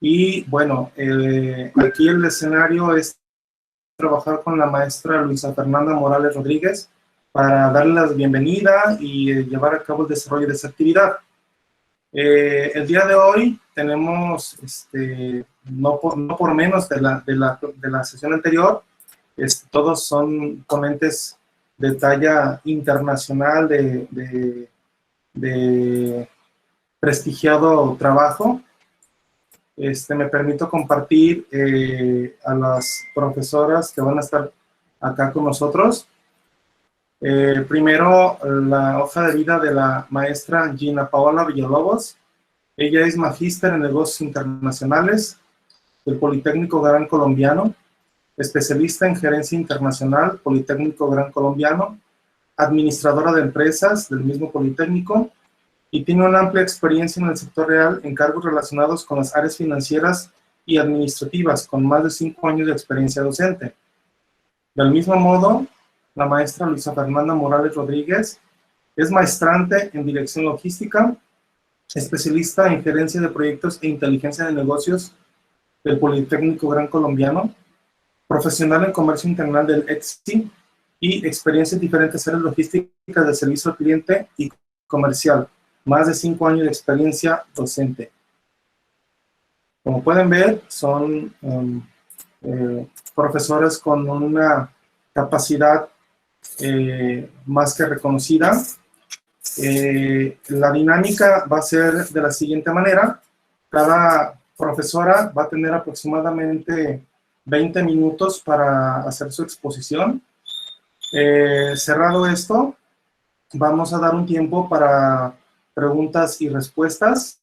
Y bueno, aquí el escenario es trabajar con la maestra Luisa Fernanda Morales Rodríguez para darle la bienvenida y llevar a cabo el desarrollo de esa actividad. El día de hoy tenemos, no por menos de la sesión anterior, todos son ponentes de talla internacional de prestigiado trabajo. Me permito compartir a las profesoras que van a estar acá con nosotros. Primero, la hoja de vida de la maestra Gina Paola Villalobos. Ella es magíster en negocios internacionales del Politécnico Gran Colombiano, especialista en gerencia internacional, Politécnico Gran Colombiano, administradora de empresas del mismo Politécnico, y tiene una amplia experiencia en el sector real en cargos relacionados con las áreas financieras y administrativas, con más de 5 años de experiencia docente. Del mismo modo, la maestra Luisa Fernanda Morales Rodríguez es maestrante en dirección logística, especialista en gerencia de proyectos e inteligencia de negocios del Politécnico Gran Colombiano, profesional en comercio integral del ETSI y experiencia en diferentes áreas logísticas de servicio al cliente y comercial. Más de 5 años de experiencia docente. Como pueden ver, son profesores con una capacidad más que reconocida. La dinámica va a ser de la siguiente manera. Cada profesora va a tener aproximadamente 20 minutos para hacer su exposición. Cerrado esto, vamos a dar un tiempo para preguntas y respuestas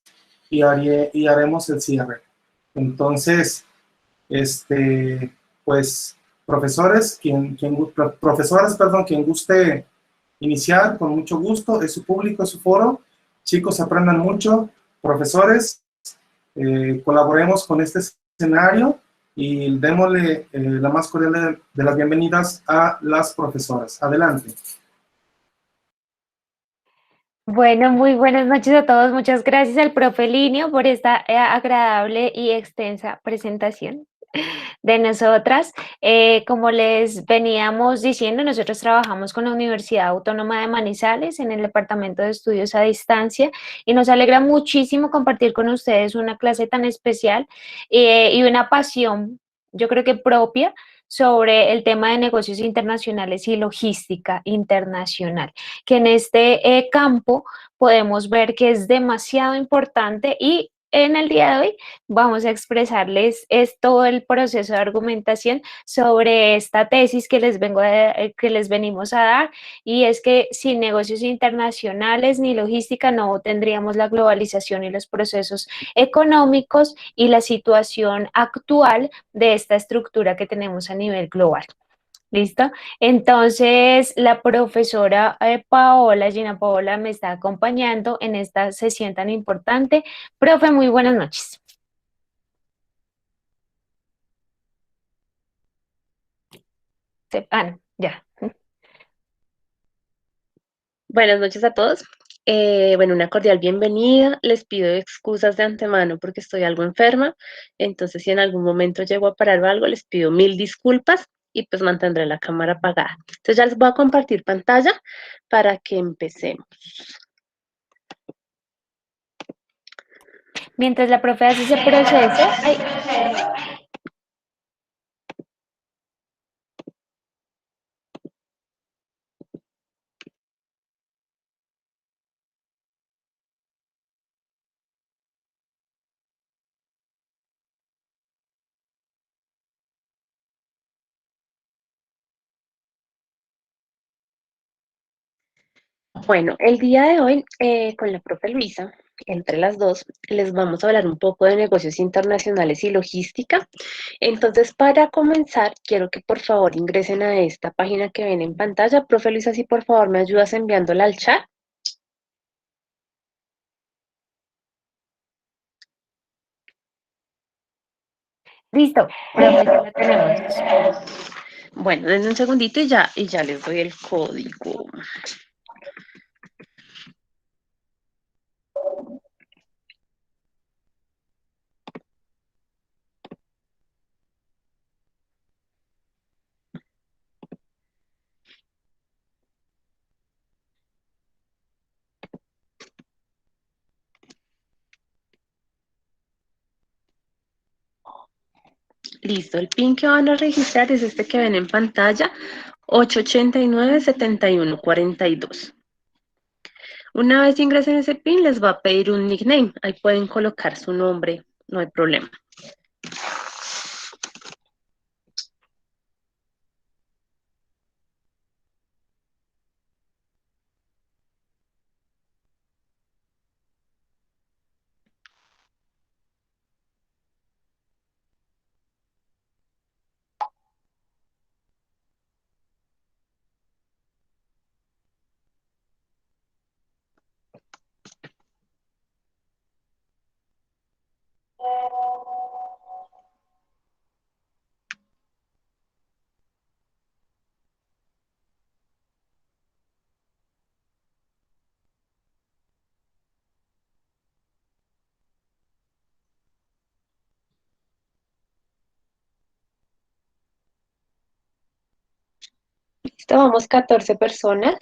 y haremos el cierre. Entonces, pues, profesoras, quien guste iniciar, con mucho gusto, es su público, es su foro. Chicos, aprendan mucho. Profesores, colaboremos con este escenario y démosle la más cordial de las bienvenidas a las profesoras. Adelante. Bueno, muy buenas noches a todos. Muchas gracias al profe Linio por esta agradable y extensa presentación de nosotras. Como les veníamos diciendo, nosotros trabajamos con la Universidad Autónoma de Manizales en el Departamento de Estudios a Distancia y nos alegra muchísimo compartir con ustedes una clase tan especial y una pasión, yo creo que propia, sobre el tema de negocios internacionales y logística internacional, que en este campo podemos ver que es demasiado importante y en el día de hoy vamos a expresarles todo el proceso de argumentación sobre esta tesis que que les venimos a dar, y es que sin negocios internacionales ni logística no tendríamos la globalización y los procesos económicos y la situación actual de esta estructura que tenemos a nivel global. ¿Listo? Entonces, la profesora Gina Paola, me está acompañando en esta sesión tan importante. Profe, muy buenas noches. No, ya. Buenas noches a todos. Bueno, una cordial bienvenida. Les pido excusas de antemano porque estoy algo enferma. Entonces, si en algún momento llego a parar o algo, les pido 1000 disculpas y pues mantendré la cámara apagada. Entonces, ya les voy a compartir pantalla para que empecemos. Mientras la profe hace ese proceso, Bueno, el día de hoy con la profe Luisa, entre las dos, les vamos a hablar un poco de negocios internacionales y logística. Entonces, para comenzar, quiero que por favor ingresen a esta página que ven en pantalla. Profe Luisa, si por favor me ayudas enviándola al chat. listo, profe, ya la tenemos. Bueno, denme un segundito y ya les doy el código. Listo, el PIN que van a registrar es este que ven en pantalla, 889-7142. Una vez ingresen ese PIN, les va a pedir un nickname. Ahí pueden colocar su nombre, no hay problema. Listo, vamos 14 personas.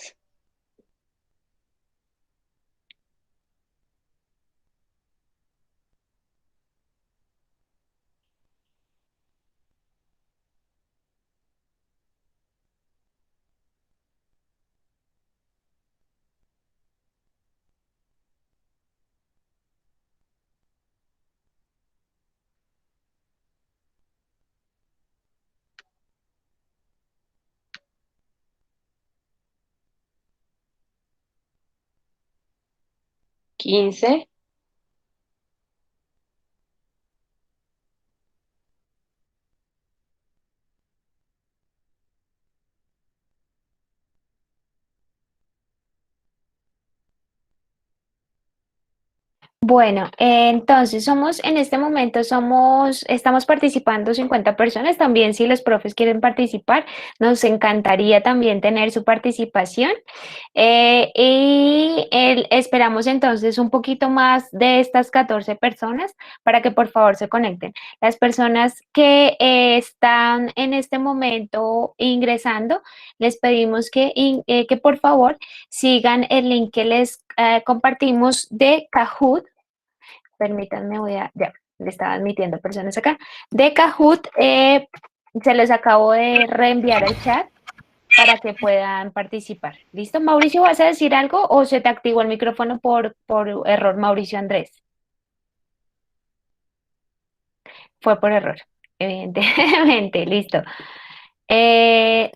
¿15? Bueno, entonces en este momento estamos participando 50 personas. También si los profes quieren participar, nos encantaría también tener su participación. Esperamos entonces un poquito más de estas 14 personas para que por favor se conecten. Las personas que están en este momento ingresando, les pedimos que por favor sigan el link que les compartimos de Kahoot. Permítanme, ya, le estaba admitiendo personas acá. De Kahoot, se les acabo de reenviar al chat para que puedan participar. ¿Listo? Mauricio, ¿vas a decir algo o se te activó el micrófono por error, Mauricio Andrés? Fue por error, evidentemente, listo.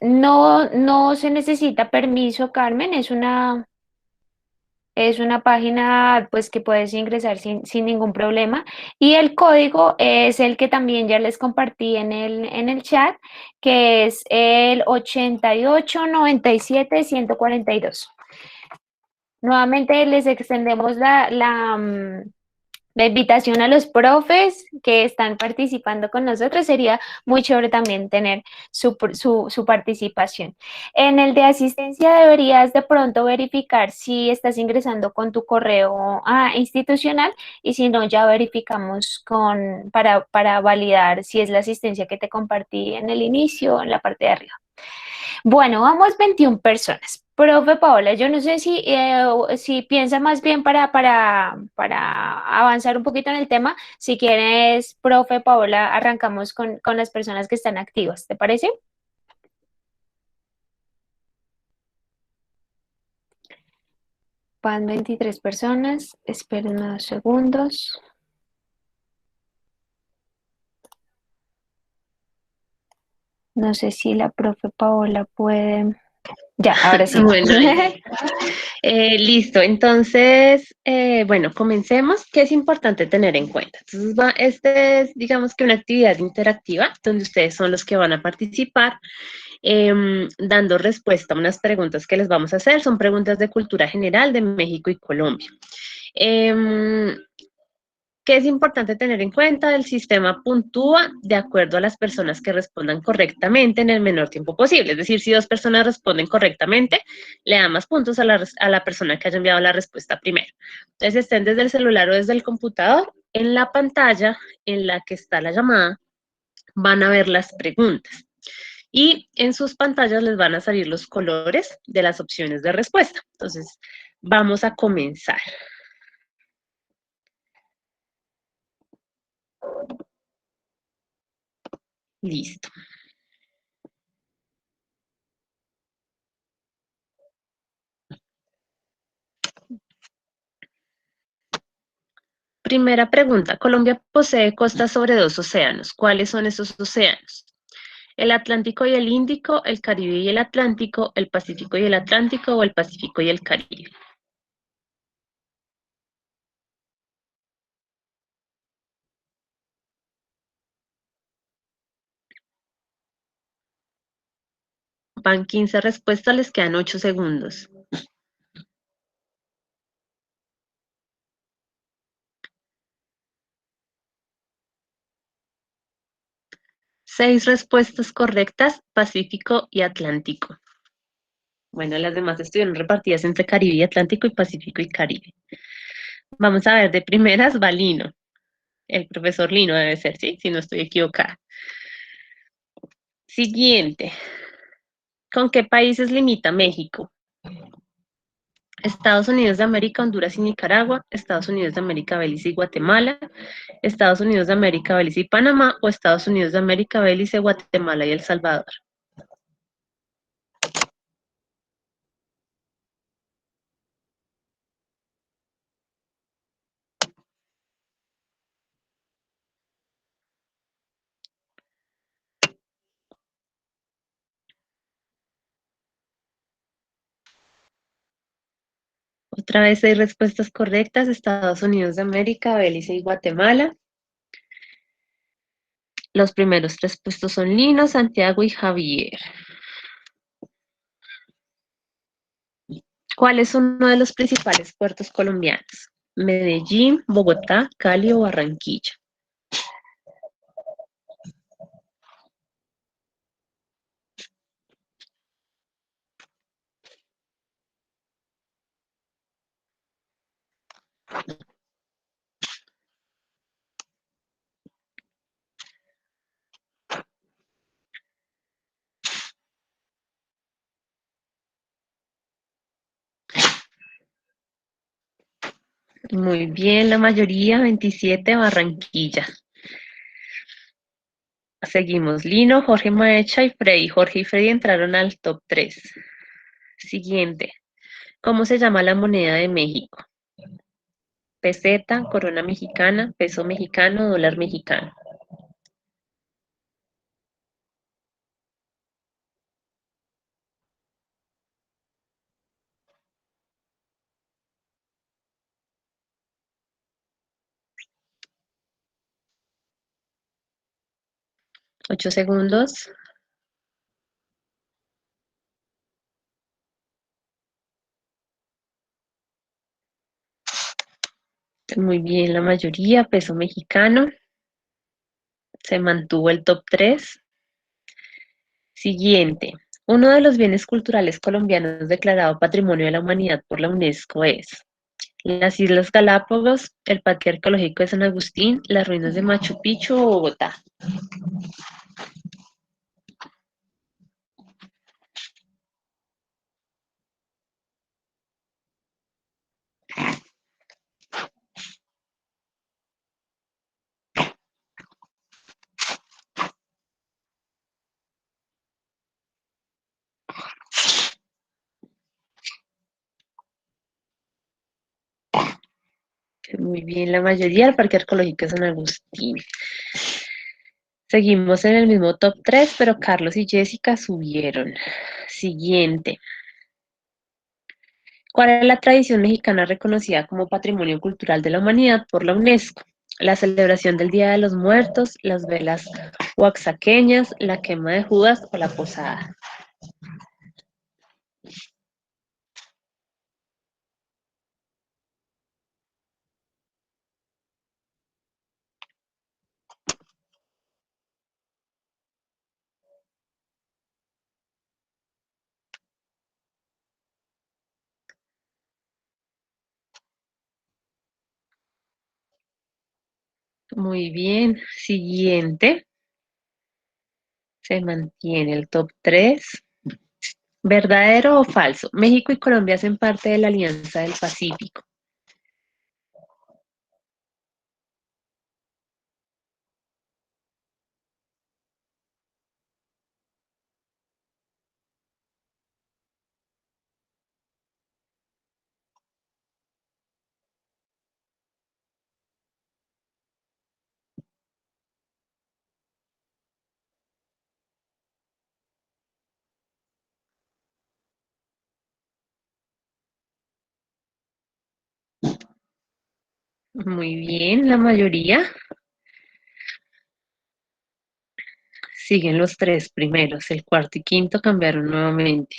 No se necesita permiso, Carmen, es una página pues que puedes ingresar sin ningún problema y el código es el que también ya les compartí en el chat, que es el 8897-142. Nuevamente les extendemos la invitación a los profes que están participando con nosotros. Sería muy chévere también tener su participación. En el de asistencia deberías de pronto verificar si estás ingresando con tu correo institucional y si no, ya verificamos para validar si es la asistencia que te compartí en el inicio, en la parte de arriba. Bueno, vamos 21 personas. Profe Paola, yo no sé si piensa más bien para avanzar un poquito en el tema. Si quieres, profe Paola, arrancamos con las personas que están activas. ¿Te parece? Van 23 personas. Esperen unos segundos. No sé si la profe Paola puede. Ya, ahora sí. Bueno, listo. Entonces, bueno, comencemos. ¿Qué es importante tener en cuenta? Entonces, este es, digamos que una actividad interactiva donde ustedes son los que van a participar dando respuesta a unas preguntas que les vamos a hacer. Son preguntas de cultura general de México y Colombia. ¿Qué es importante tener en cuenta? El sistema puntúa de acuerdo a las personas que respondan correctamente en el menor tiempo posible. Es decir, si 2 personas responden correctamente, le da más puntos a la persona que haya enviado la respuesta primero. Entonces, estén desde el celular o desde el computador, en la pantalla en la que está la llamada, van a ver las preguntas. Y en sus pantallas les van a salir los colores de las opciones de respuesta. Entonces, vamos a comenzar. Listo. Primera pregunta. Colombia posee costas sobre dos océanos. ¿Cuáles son esos océanos? ¿El Atlántico y el Índico, el Caribe y el Atlántico, el Pacífico y el Atlántico o el Pacífico y el Caribe? Van 15 respuestas, les quedan 8 segundos. Seis respuestas correctas, Pacífico y Atlántico. Bueno, las demás estuvieron repartidas entre Caribe y Atlántico y Pacífico y Caribe. Vamos a ver, de primeras va Lino. El profesor Lino debe ser, ¿sí? Si no estoy equivocada. Siguiente. ¿Con qué países limita México? Estados Unidos de América, Honduras y Nicaragua, Estados Unidos de América, Belice y Guatemala, Estados Unidos de América, Belice y Panamá, o Estados Unidos de América, Belice, Guatemala y El Salvador. Otra vez hay respuestas correctas, Estados Unidos de América, Belice y Guatemala. Los primeros tres puestos son Lino, Santiago y Javier. ¿Cuál es uno de los principales puertos colombianos? Medellín, Bogotá, Cali o Barranquilla. Muy bien, la mayoría, 27, Barranquilla. Seguimos, Lino, Jorge Maecha y Freddy. Jorge y Freddy entraron al top 3. Siguiente, ¿cómo se llama la moneda de México? Peseta, corona mexicana, peso mexicano, dólar mexicano. Ocho segundos. Muy bien, la mayoría, peso mexicano. Se mantuvo el top 3. Siguiente. Uno de los bienes culturales colombianos declarado Patrimonio de la Humanidad por la UNESCO es las Islas Galápagos, el Parque Arqueológico de San Agustín, las ruinas de Machu Picchu o Bogotá. Muy bien, la mayoría del Parque Arqueológico de San Agustín. Seguimos en el mismo top 3, pero Carlos y Jessica subieron. Siguiente. ¿Cuál es la tradición mexicana reconocida como Patrimonio Cultural de la Humanidad por la UNESCO? La celebración del Día de los Muertos, las velas oaxaqueñas, la quema de Judas o la posada. Muy bien. Siguiente. Se mantiene el top 3. ¿Verdadero o falso? México y Colombia hacen parte de la Alianza del Pacífico. Muy bien, la mayoría. Siguen los tres primeros, el cuarto y quinto cambiaron nuevamente.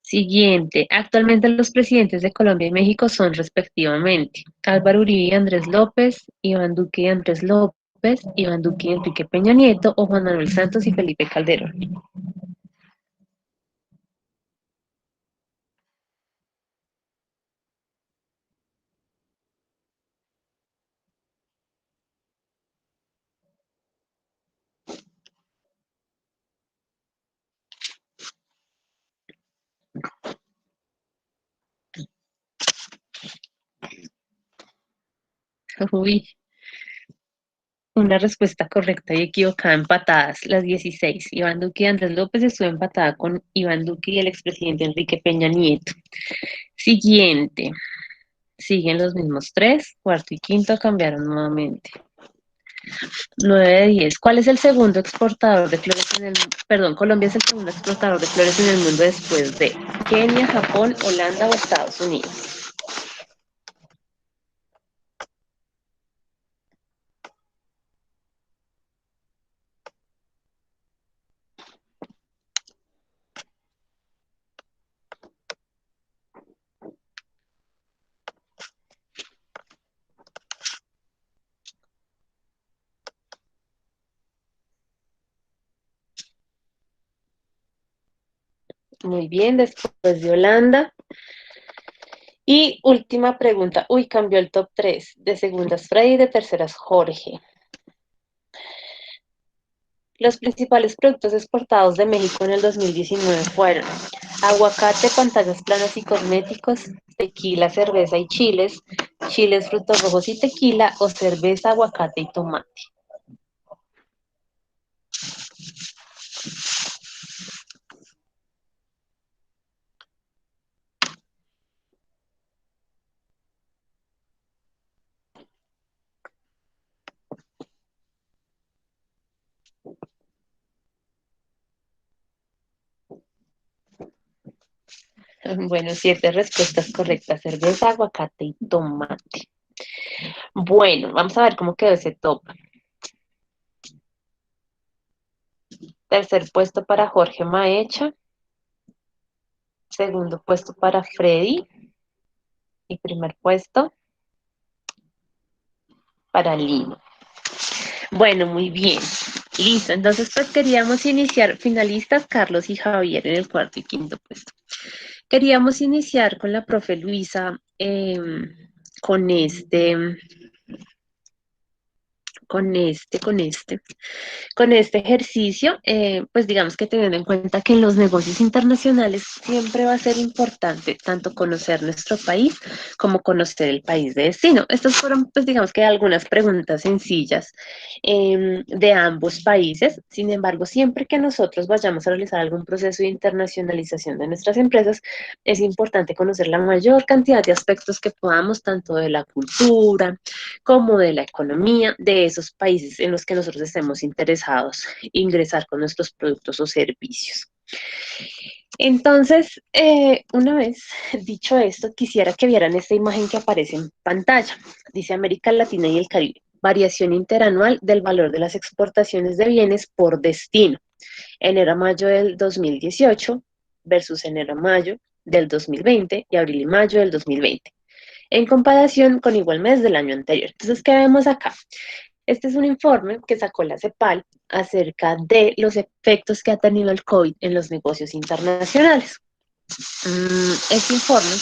Siguiente, actualmente los presidentes de Colombia y México son respectivamente Álvaro Uribe y Andrés López, Iván Duque y Andrés López, Iván Duque y Enrique Peña Nieto o Juan Manuel Santos y Felipe Calderón. Uy, una respuesta correcta y equivocada empatadas, las 16. Iván Duque y Andrés López estuvo empatada con Iván Duque y el expresidente Enrique Peña Nieto. Siguiente, siguen los mismos tres, cuarto y quinto cambiaron nuevamente. 9 de 10. ¿Cuál es el segundo exportador de flores en el mundo? Perdón, Colombia es el segundo exportador de flores en el mundo después de Kenia, Japón, Holanda o Estados Unidos. Muy bien, después de Holanda. Y última pregunta. Uy, cambió el top 3. De segundas Freddy, de terceras Jorge. Los principales productos exportados de México en el 2019 fueron aguacate, pantallas planas y cosméticos, tequila, cerveza y chiles, chiles, frutos rojos y tequila o cerveza, aguacate y tomate. Bueno, 7 respuestas correctas, cerveza, aguacate y tomate. Bueno, vamos a ver cómo quedó ese top. Tercer puesto para Jorge Maecha. Segundo puesto para Freddy. Y primer puesto para Lino. Bueno, muy bien. Listo, entonces pues queríamos iniciar, finalistas Carlos y Javier en el cuarto y quinto puesto. Queríamos iniciar con la profe Luisa, con este ejercicio, pues digamos que teniendo en cuenta que en los negocios internacionales siempre va a ser importante tanto conocer nuestro país como conocer el país de destino. Estas fueron, pues digamos que algunas preguntas sencillas de ambos países. Sin embargo, siempre que nosotros vayamos a realizar algún proceso de internacionalización de nuestras empresas, es importante conocer la mayor cantidad de aspectos que podamos, tanto de la cultura, como de la economía de esos países en los que nosotros estemos interesados ingresar con nuestros productos o servicios. Entonces, una vez dicho esto, quisiera que vieran esta imagen que aparece en pantalla. Dice América Latina y el Caribe, variación interanual del valor de las exportaciones de bienes por destino. Enero a mayo del 2018 versus enero a mayo del 2020 y abril y mayo del 2020 en comparación con igual mes del año anterior. Entonces, ¿qué vemos acá? Este es un informe que sacó la CEPAL acerca de los efectos que ha tenido el COVID en los negocios internacionales. Este informe,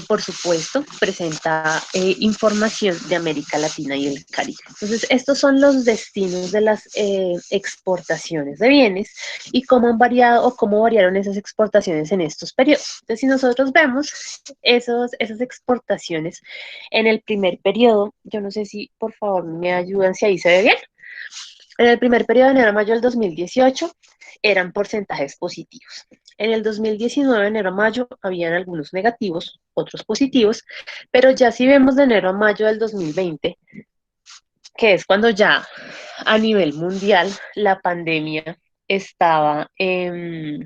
por supuesto, presenta información de América Latina y el Caribe. Entonces, estos son los destinos de las exportaciones de bienes y cómo han variado o cómo variaron esas exportaciones en estos periodos. Entonces, si nosotros vemos esas exportaciones en el primer periodo, yo no sé si por favor me ayudan si ahí se ve bien. En el primer periodo de enero a mayo del 2018 eran porcentajes positivos. En el 2019, enero a mayo, habían algunos negativos, otros positivos, pero ya si vemos de enero a mayo del 2020, que es cuando ya a nivel mundial la pandemia estaba en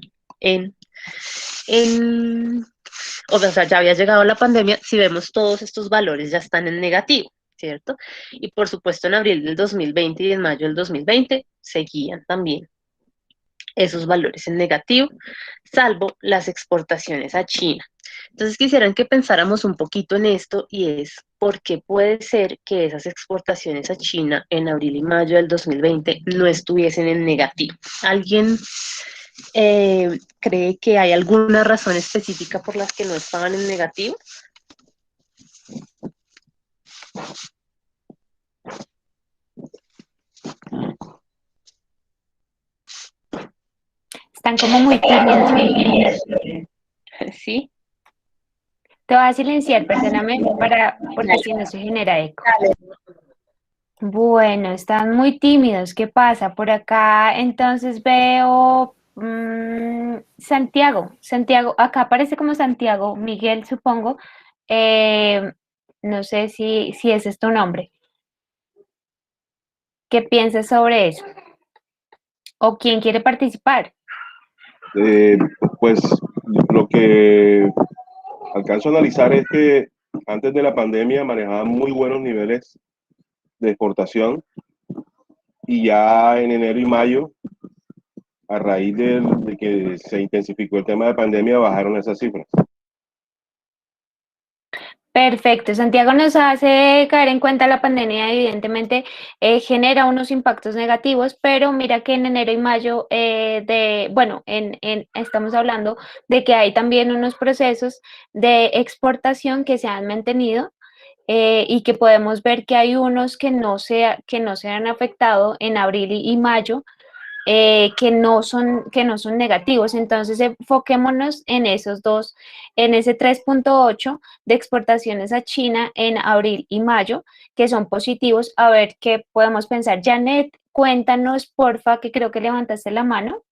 o sea, ya había llegado la pandemia, si vemos todos estos valores ya están en negativo, ¿cierto? Y por supuesto en abril del 2020 y en mayo del 2020 seguían también esos valores en negativo, salvo las exportaciones a China. Entonces quisieran que pensáramos un poquito en esto y es por qué puede ser que esas exportaciones a China en abril y mayo del 2020 no estuviesen en negativo. ¿Alguien cree que hay alguna razón específica por las que no estaban en negativo? Están como muy tímidos, Miguel. Sí. Te voy a silenciar, perdóname, porque si no se genera eco. Bueno, están muy tímidos. ¿Qué pasa? Por acá entonces veo Santiago. Santiago, acá aparece como Santiago Miguel, supongo. Eh, no sé si ese es tu nombre. ¿Qué piensas sobre eso? ¿O quién quiere participar? Eh, pues lo que alcanzo a analizar es que antes de la pandemia manejaban muy buenos niveles de exportación y ya en enero y mayo, a raíz de que se intensificó el tema de pandemia, bajaron esas cifras. Perfecto. Santiago nos hace caer en cuenta la pandemia, evidentemente genera unos impactos negativos, pero mira que en enero y mayo estamos hablando de que hay también unos procesos de exportación que se han mantenido y que podemos ver que hay unos que no se han afectado en abril y mayo, que no son negativos. Entonces, enfoquémonos en esos dos, en ese 3.8 de exportaciones a China en abril y mayo, que son positivos. A ver qué podemos pensar. Janet, cuéntanos, porfa, que creo que levantaste la mano.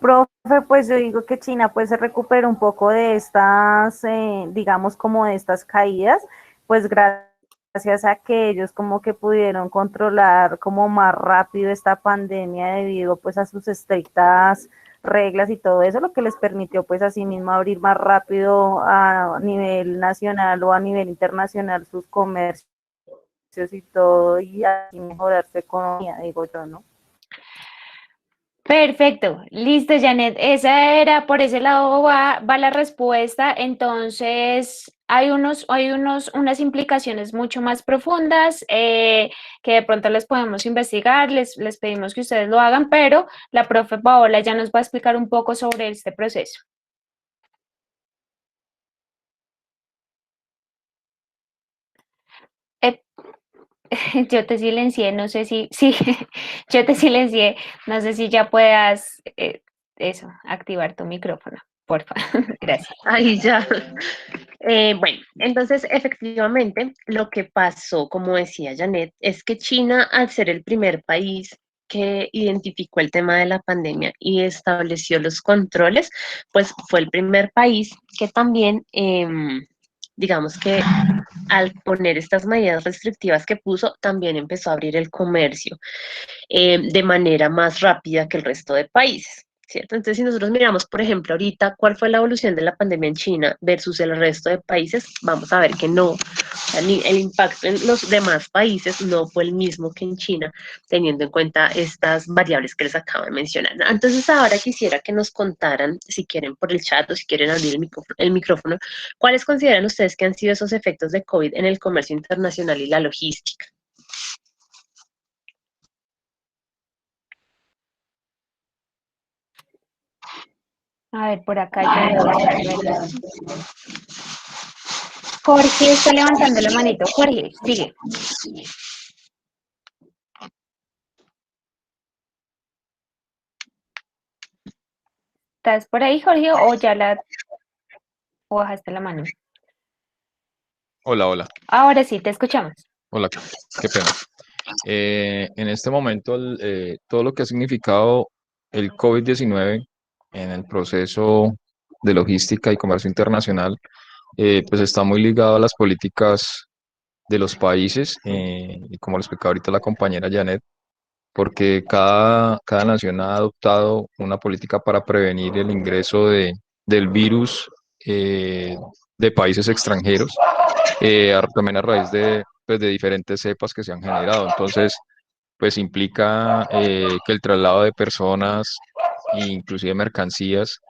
Profe, pues yo digo que China pues se recupera un poco de estas, digamos como de estas caídas, pues gracias a que ellos como que pudieron controlar como más rápido esta pandemia debido pues a sus estrictas reglas y todo eso, lo que les permitió pues así mismo abrir más rápido a nivel nacional o a nivel internacional sus comercios y todo y así mejorar su economía, digo yo, ¿no? Perfecto, listo, Janet. Esa era, por ese lado va la respuesta. Entonces, unas implicaciones mucho más profundas que de pronto les podemos investigar, les pedimos que ustedes lo hagan, pero la profe Paola ya nos va a explicar un poco sobre este proceso. Eh, yo te silencié, no sé si yo te silencié, no sé si ya puedas activar tu micrófono, porfa. Gracias. Ahí ya. Bueno, entonces efectivamente lo que pasó, como decía Janet, es que China, al ser el primer país que identificó el tema de la pandemia y estableció los controles, pues fue el primer país que también, digamos que al poner estas medidas restrictivas que puso, también empezó a abrir el comercio de manera más rápida que el resto de países. ¿Cierto? Entonces, si nosotros miramos, por ejemplo, ahorita cuál fue la evolución de la pandemia en China versus el resto de países, vamos a ver que no, o sea, el impacto en los demás países no fue el mismo que en China, teniendo en cuenta estas variables que les acabo de mencionar. Entonces, ahora quisiera que nos contaran, si quieren por el chat o si quieren abrir el micrófono, ¿cuáles consideran ustedes que han sido esos efectos de COVID en el comercio internacional y la logística? A ver, por acá yo veo. Jorge está levantando la manito. Jorge, sigue. ¿Estás por ahí, Jorge, o bajaste la mano? Hola, hola, Ahora sí, te escuchamos. hola, qué pena. En este momento, todo lo que ha significado el COVID-19 en el proceso de logística y comercio internacional, pues está muy ligado a las políticas de los países, y como lo explicaba ahorita la compañera Janet, porque cada nación ha adoptado una política para prevenir el ingreso del virus de países extranjeros, también a raíz pues, de diferentes cepas que se han generado. Entonces, pues implica que el traslado de personas e inclusive mercancías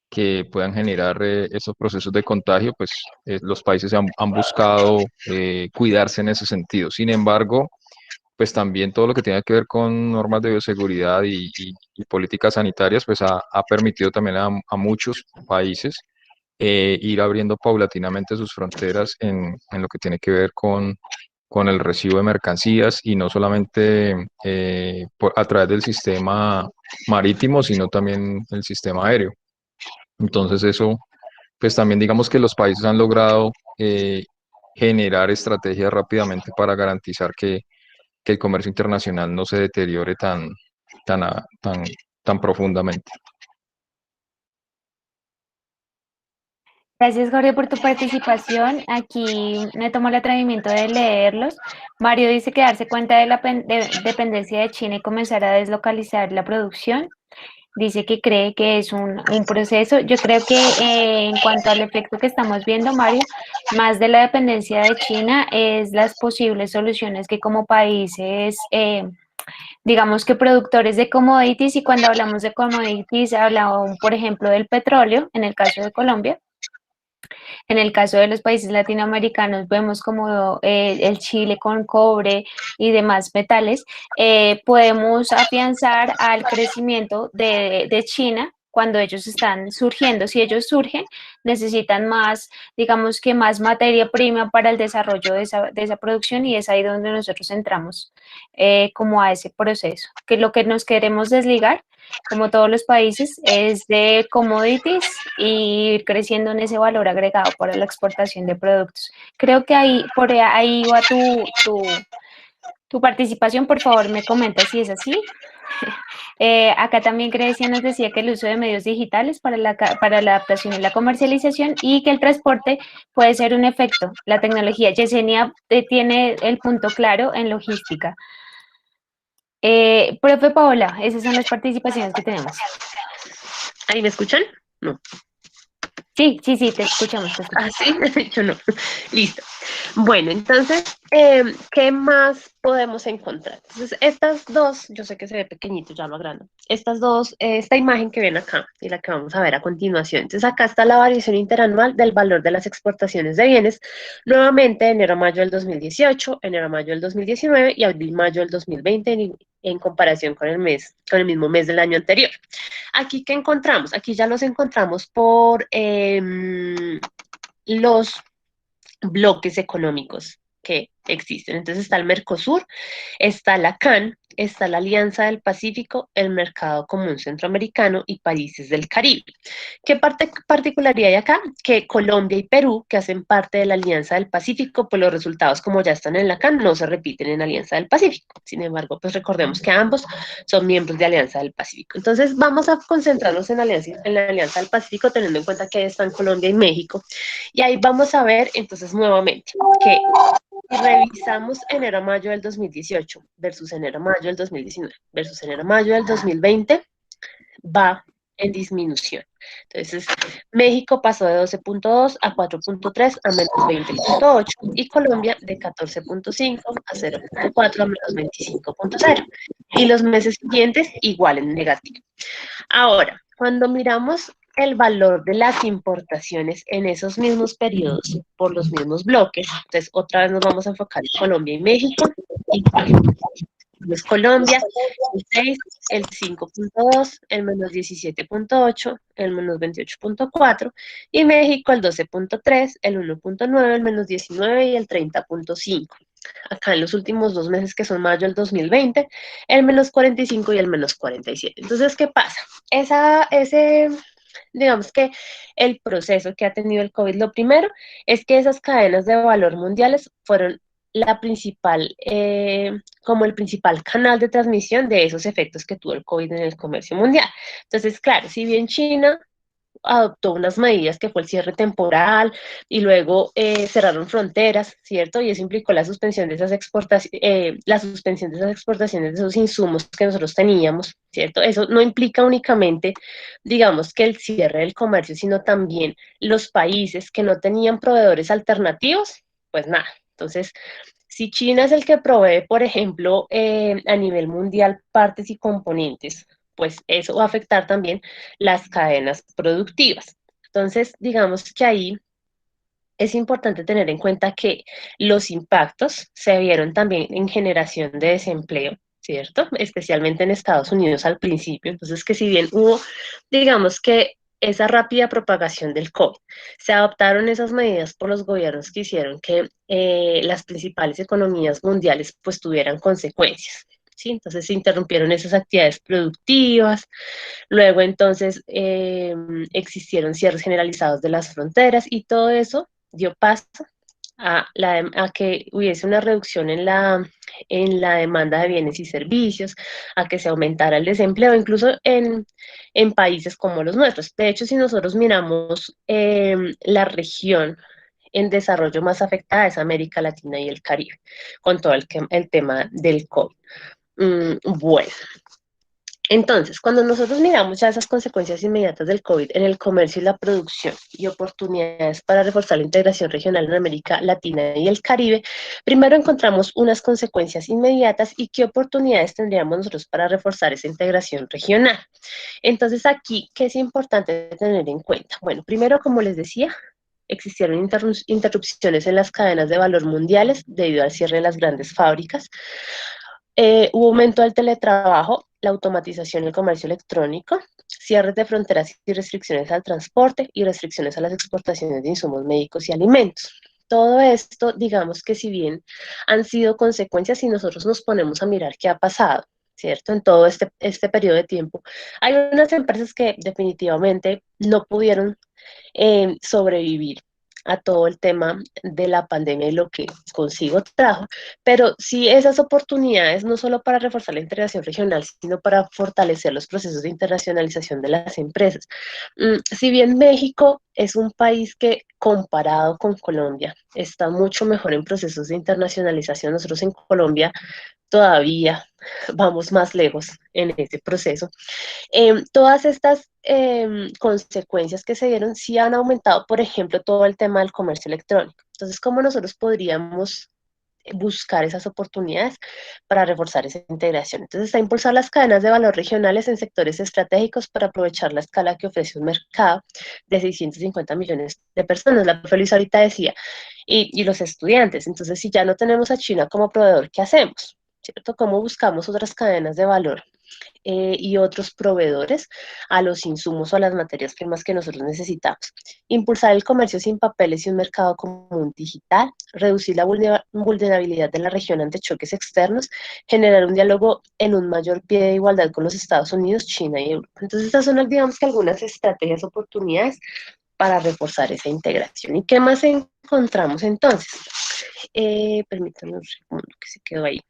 que puedan generar esos procesos de contagio, pues los países han buscado cuidarse en ese sentido. Sin embargo, pues también todo lo que tenga que ver con normas de bioseguridad y políticas sanitarias, pues ha permitido también a muchos países ir abriendo paulatinamente sus fronteras en lo que tiene que ver con el recibo de mercancías y no solamente a través del sistema marítimo, sino también el sistema aéreo. Entonces eso, pues también digamos que los países han logrado generar estrategias rápidamente para garantizar que el comercio internacional no se deteriore tan, tan profundamente. Gracias, Jorge, por tu participación. Aquí me tomo el atrevimiento de leerlos. Mario dice que darse cuenta de la dependencia de China y comenzar a deslocalizar la producción. Dice que cree que es un proceso. Yo creo que en cuanto al efecto que estamos viendo, Mario, más de la dependencia de China es las posibles soluciones que como países, digamos que productores de commodities, y cuando hablamos de commodities, hablamos, por ejemplo, del petróleo, en el caso de Colombia. En el caso de los países latinoamericanos vemos como el Chile con cobre y demás metales, podemos afianzar al crecimiento de China cuando ellos están surgiendo. Si ellos surgen, necesitan más, digamos que más materia prima para el desarrollo de esa producción, y es ahí donde nosotros entramos como a ese proceso, que lo que nos queremos desligar, como todos los países, es de commodities y ir creciendo en ese valor agregado para la exportación de productos. Creo que por ahí va tu participación. Por favor, me comenta si es así. Acá también Grecia nos decía que el uso de medios digitales para la adaptación y la comercialización, y que el transporte puede ser un efecto. La tecnología, Yesenia tiene el punto claro en logística. Profe Paola, esas son las participaciones que tenemos. ¿Ahí me escuchan? No. Sí, te escuchamos, te escuchamos. Ah, sí, yo no. Listo. Bueno, entonces, ¿qué más podemos encontrar? Entonces, estas dos, yo sé que se ve pequeñito, ya lo agrando. Estas dos, esta imagen que ven acá y la que vamos a ver a continuación. Entonces, acá está la variación interanual del valor de las exportaciones de bienes, nuevamente enero a mayo del 2018, enero a mayo del 2019 y abril-mayo del 2020 en comparación con el mismo mes del año anterior. Aquí, ¿qué encontramos? Aquí ya los encontramos por los bloques económicos que existen. Entonces está el Mercosur, está la CAN, está la Alianza del Pacífico, el Mercado Común Centroamericano y países del Caribe. ¿Qué particularidad hay acá? Que Colombia y Perú, que hacen parte de la Alianza del Pacífico, pues los resultados, como ya están en la CAN, no se repiten en la Alianza del Pacífico. Sin embargo, pues recordemos que ambos son miembros de Alianza del Pacífico. Entonces vamos a concentrarnos en la Alianza del Pacífico, teniendo en cuenta que ahí están Colombia y México. Y ahí vamos a ver entonces nuevamente que revisamos enero a mayo del 2018 versus enero a mayo del 2019 versus enero a mayo del 2020, va en disminución. Entonces, México pasó de 12.2 a 4.3 a menos 20.8 y Colombia de 14.5 a 0.4 a menos 25.0. Y los meses siguientes igual en negativo. Ahora, cuando miramos el valor de las importaciones en esos mismos periodos por los mismos bloques, entonces otra vez nos vamos a enfocar en Colombia y México. Entonces, Colombia, el 6, el 5.2, el menos 17.8, el menos 28.4, y México el 12.3, el 1.9, el menos 19 y el 30.5. Acá en los últimos 2 meses, que son mayo del 2020, el menos 45 y el menos 47. Entonces, ¿qué pasa? Digamos que el proceso que ha tenido el COVID, lo primero es que esas cadenas de valor mundiales fueron como el principal canal de transmisión de esos efectos que tuvo el COVID en el comercio mundial. Entonces, claro, si bien China adoptó unas medidas que fue el cierre temporal y luego cerraron fronteras, ¿cierto? Y eso implicó la suspensión de esas exportaciones de esos insumos que nosotros teníamos, ¿cierto? Eso no implica únicamente, digamos, que el cierre del comercio, sino también los países que no tenían proveedores alternativos, pues nada. Entonces, si China es el que provee, por ejemplo, a nivel mundial partes y componentes, pues eso va a afectar también las cadenas productivas. Entonces, digamos que ahí es importante tener en cuenta que los impactos se vieron también en generación de desempleo, ¿cierto? Especialmente en Estados Unidos al principio. Entonces, que si bien hubo, digamos que esa rápida propagación del COVID, se adoptaron esas medidas por los gobiernos que hicieron que las principales economías mundiales pues tuvieran consecuencias. ¿Sí? Entonces se interrumpieron esas actividades productivas, luego entonces existieron cierres generalizados de las fronteras y todo eso dio paso a que hubiese una reducción en la demanda de bienes y servicios, a que se aumentara el desempleo, incluso en países como los nuestros. De hecho, si nosotros miramos la región en desarrollo más afectada es América Latina y el Caribe, con todo el tema del COVID. Bueno, entonces, cuando nosotros miramos ya esas consecuencias inmediatas del COVID en el comercio y la producción y oportunidades para reforzar la integración regional en América Latina y el Caribe, primero encontramos unas consecuencias inmediatas y qué oportunidades tendríamos nosotros para reforzar esa integración regional. Entonces, aquí, ¿qué es importante tener en cuenta? Bueno, primero, como les decía, existieron interrupciones en las cadenas de valor mundiales debido al cierre de las grandes fábricas. Hubo aumento del teletrabajo, la automatización y el comercio electrónico, cierres de fronteras y restricciones al transporte y restricciones a las exportaciones de insumos médicos y alimentos. Todo esto, digamos que si bien han sido consecuencias, si nosotros nos ponemos a mirar qué ha pasado, ¿cierto? En todo este periodo de tiempo, hay unas empresas que definitivamente no pudieron sobrevivir a todo el tema de la pandemia y lo que consigo trajo, pero sí esas oportunidades no solo para reforzar la integración regional, sino para fortalecer los procesos de internacionalización de las empresas. Si bien México es un país que comparado con Colombia está mucho mejor en procesos de internacionalización, nosotros en Colombia todavía vamos más lejos en ese proceso. Todas estas consecuencias que se dieron sí han aumentado, por ejemplo, todo el tema del comercio electrónico. Entonces, ¿cómo nosotros podríamos buscar esas oportunidades para reforzar esa integración? Entonces, está impulsar las cadenas de valor regionales en sectores estratégicos para aprovechar la escala que ofrece un mercado de 650 millones de personas. La Feliz ahorita decía, y los estudiantes. Entonces, si ya no tenemos a China como proveedor, ¿qué hacemos? ¿Cierto? ¿Cómo buscamos otras cadenas de valor y otros proveedores a los insumos o a las materias primas que nosotros necesitamos? Impulsar el comercio sin papeles y un mercado común digital, reducir la vulnerabilidad de la región ante choques externos, generar un diálogo en un mayor pie de igualdad con los Estados Unidos, China y Europa. Entonces, estas son, digamos que algunas estrategias, oportunidades para reforzar esa integración. ¿Y qué más encontramos entonces? Permítanme un segundo que se quedó ahí.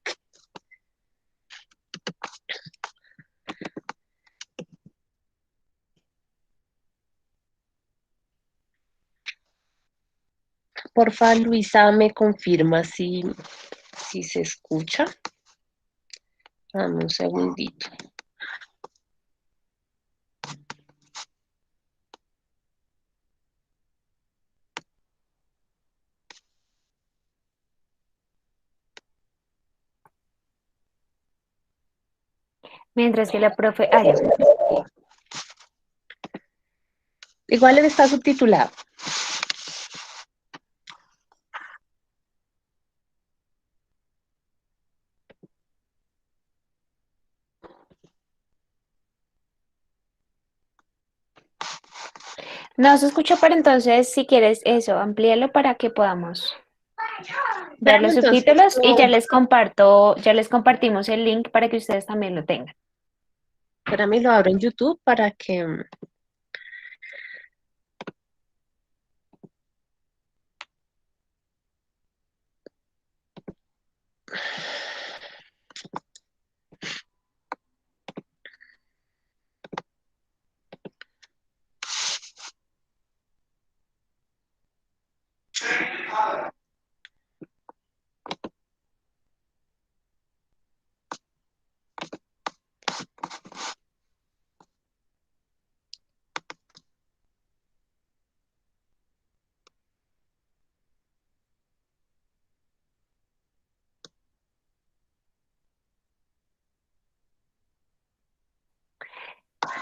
Porfa, Luisa, me confirma si se escucha. Dame un segundito. Mientras que la profe, ya. Igual él está subtitulado. No se escucha, pero entonces, si quieres eso, amplíalo para que podamos ver Vean los entonces, subtítulos y ya les compartimos el link para que ustedes también lo tengan. para mí lo abro en YouTube para que...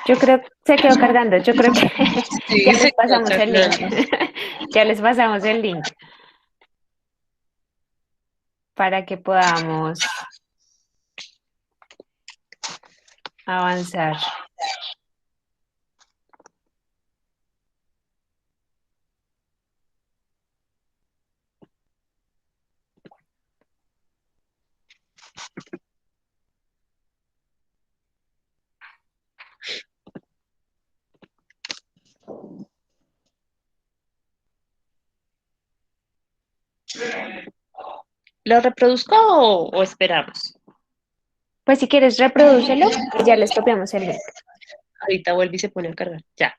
Yo creo que se quedó cargando. Yo creo que Sí, ya se les quedó pasamos el link. cargando. Ya les pasamos el link para que podamos avanzar. ¿Lo reproduzco o esperamos? Pues si quieres, reprodúcelo y ya les copiamos el link. Ahorita vuelve y se pone a cargar. Ya.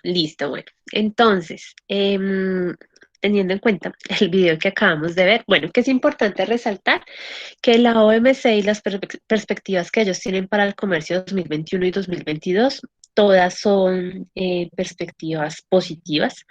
Listo, bueno. Entonces, teniendo en cuenta el video que acabamos de ver, bueno, que es importante resaltar que la OMC y las perspectivas que ellos tienen para el comercio 2021 y 2022, todas son perspectivas positivas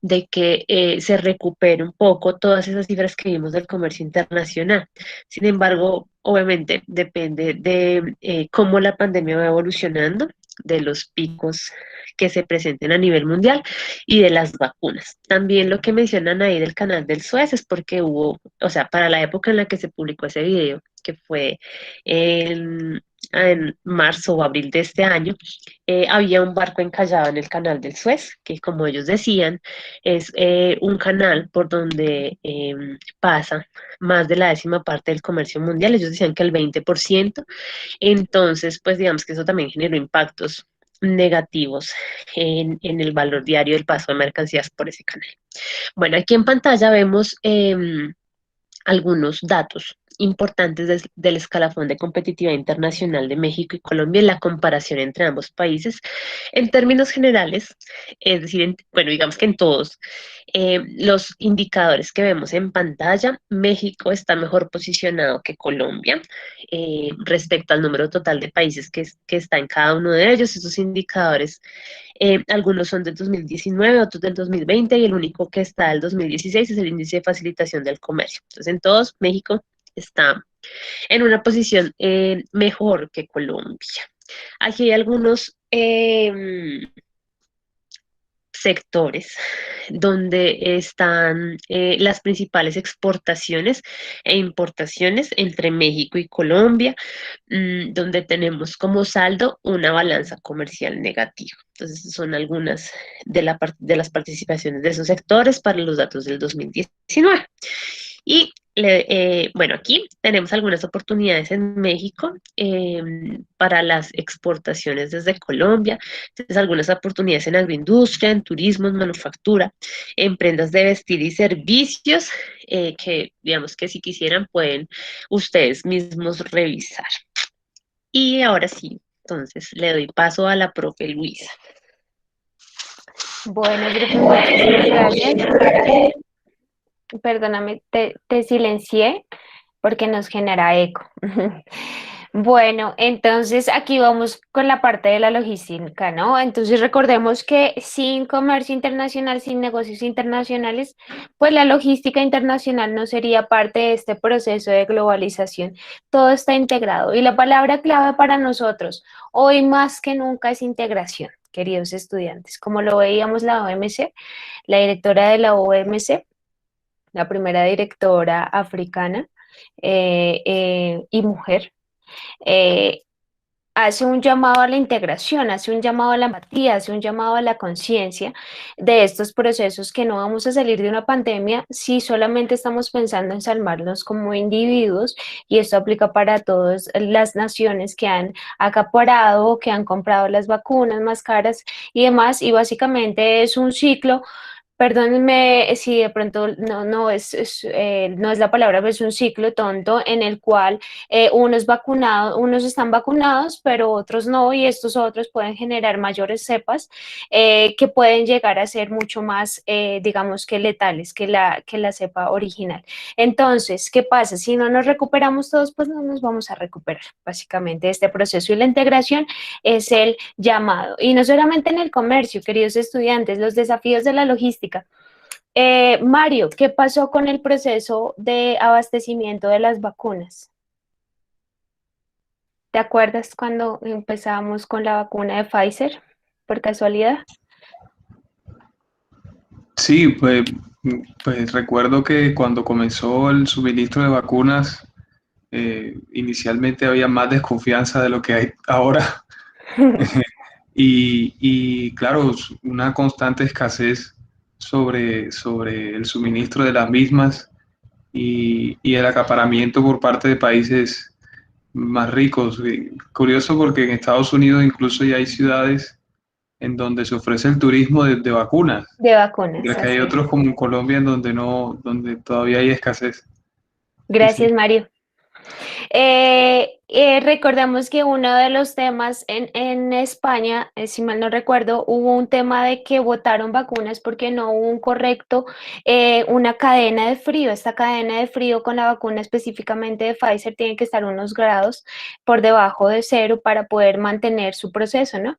de que se recupere un poco todas esas cifras que vimos del comercio internacional. Sin embargo, obviamente depende de cómo la pandemia va evolucionando, de los picos que se presenten a nivel mundial y de las vacunas. También lo que mencionan ahí del canal del Suez es porque hubo, o sea, para la época en la que se publicó ese video, que fue en marzo o abril de este año, había un barco encallado en el canal del Suez, que como ellos decían, es un canal por donde pasa más de la décima parte del comercio mundial. Ellos decían que el 20%. Entonces, pues digamos que eso también generó impactos negativos en el valor diario del paso de mercancías por ese canal. Bueno, aquí en pantalla vemos algunos datos importantes del escalafón de competitividad internacional de México y Colombia en la comparación entre ambos países. En términos generales, es decir, bueno, digamos que en todos los indicadores que vemos en pantalla, México está mejor posicionado que Colombia respecto al número total de países que está en cada uno de ellos. Esos indicadores, algunos son del 2019, otros del 2020 y el único que está del 2016 es el índice de facilitación del comercio. Entonces, en todos, México está en una posición mejor que Colombia. Aquí hay algunos sectores donde están las principales exportaciones e importaciones entre México y Colombia, donde tenemos como saldo una balanza comercial negativa. Entonces, son algunas de las participaciones de esos sectores para los datos del 2019. Y bueno, aquí tenemos algunas oportunidades en México para las exportaciones desde Colombia, entonces algunas oportunidades en agroindustria, en turismo, en manufactura, en prendas de vestir y servicios, que digamos que si quisieran pueden ustedes mismos revisar. Y ahora sí, entonces le doy paso a la profe Luisa. Bueno, profe, muchísimas gracias. Perdóname, te silencié porque nos genera eco. Bueno, entonces aquí vamos con la parte de la logística, ¿no? Entonces recordemos que sin comercio internacional, sin negocios internacionales, pues la logística internacional no sería parte de este proceso de globalización. Todo está integrado y la palabra clave para nosotros hoy más que nunca es integración, queridos estudiantes. Como lo veíamos la OMC, la directora de la OMC, la primera directora africana y mujer, hace un llamado a la integración, hace un llamado a la empatía, hace un llamado a la conciencia de estos procesos, que no vamos a salir de una pandemia si solamente estamos pensando en salvarnos como individuos, y esto aplica para todas las naciones que han acaparado, que han comprado las vacunas más caras y demás, y básicamente es un ciclo. Perdónenme si de pronto no es la palabra, pero es un ciclo tonto en el cual unos están vacunados, pero otros no, y estos otros pueden generar mayores cepas que pueden llegar a ser mucho más, digamos que letales que la cepa original. Entonces, ¿qué pasa? Si no nos recuperamos todos, pues no nos vamos a recuperar. Básicamente, este proceso y la integración es el llamado. Y no solamente en el comercio, queridos estudiantes, los desafíos de la logística. Mario, ¿qué pasó con el proceso de abastecimiento de las vacunas? ¿Te acuerdas cuando empezábamos con la vacuna de Pfizer, por casualidad? Sí, pues recuerdo que cuando comenzó el suministro de vacunas, inicialmente había más desconfianza de lo que hay ahora. Y claro, una constante escasez sobre el suministro de las mismas y el acaparamiento por parte de países más ricos. Curioso porque en Estados Unidos incluso ya hay ciudades en donde se ofrece el turismo de vacunas. De vacunas. Ya que hay otros como en Colombia en donde no, donde todavía hay escasez. Gracias, Sí. Mario. Recordamos que uno de los temas en España, si mal no recuerdo, hubo un tema de que botaron vacunas porque no hubo un correcto, una cadena de frío. Esta cadena de frío con la vacuna específicamente de Pfizer tiene que estar unos grados por debajo de cero para poder mantener su proceso, ¿no?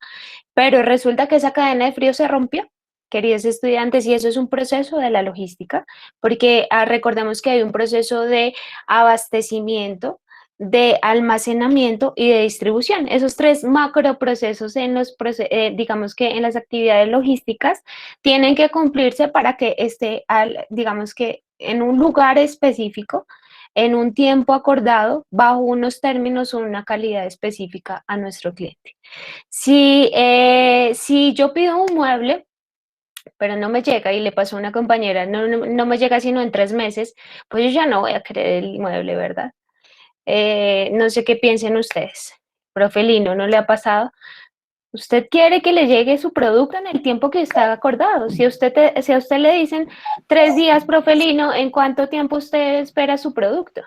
Pero resulta que esa cadena de frío se rompió, queridos estudiantes, y eso es un proceso de la logística, porque recordemos que hay un proceso de abastecimiento, de almacenamiento y de distribución. Esos tres macroprocesos digamos que en las actividades logísticas tienen que cumplirse para que esté, digamos que en un lugar específico, en un tiempo acordado, bajo unos términos o una calidad específica a nuestro cliente. Si yo pido un mueble, pero no me llega y le pasó a una compañera, no me llega sino en 3 meses, pues yo ya no voy a querer el mueble, ¿verdad? No sé qué piensen ustedes. Profe Lino, ¿no le ha pasado? Usted quiere que le llegue su producto en el tiempo que está acordado. Si a usted le dicen 3 días, profe Lino, ¿en cuánto tiempo usted espera su producto?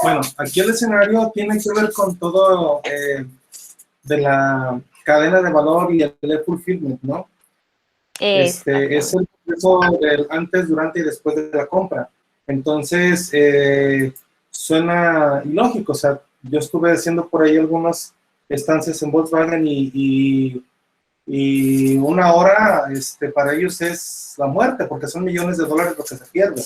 Bueno, aquí el escenario tiene que ver con todo de la cadena de valor y el fulfillment, ¿no? Es el proceso del antes, durante y después de la compra. Entonces, suena ilógico. O sea, yo estuve haciendo por ahí algunas estancias en Volkswagen y una hora para ellos es la muerte, porque son millones de dólares lo que se pierde.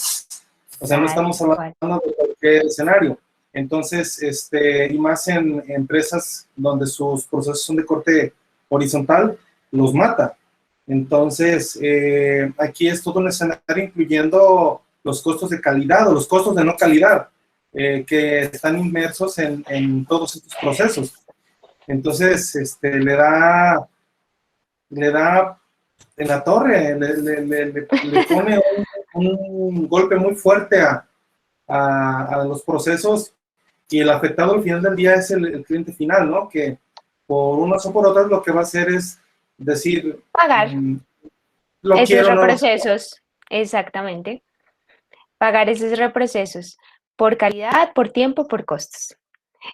O sea, no estamos hablando de cualquier escenario. Entonces, y más en empresas donde sus procesos son de corte horizontal, los mata. Entonces, aquí es todo un escenario incluyendo los costos de calidad o los costos de no calidad que están inmersos en todos estos procesos. Entonces, le da en la torre, le pone un golpe muy fuerte a los procesos, y el afectado al final del día es el cliente final, ¿no? Que por unas o por otras lo que va a hacer es decir, Pagar lo esos quiero, no lo reprocesos, exactamente. Pagar esos reprocesos por calidad, por tiempo, por costos.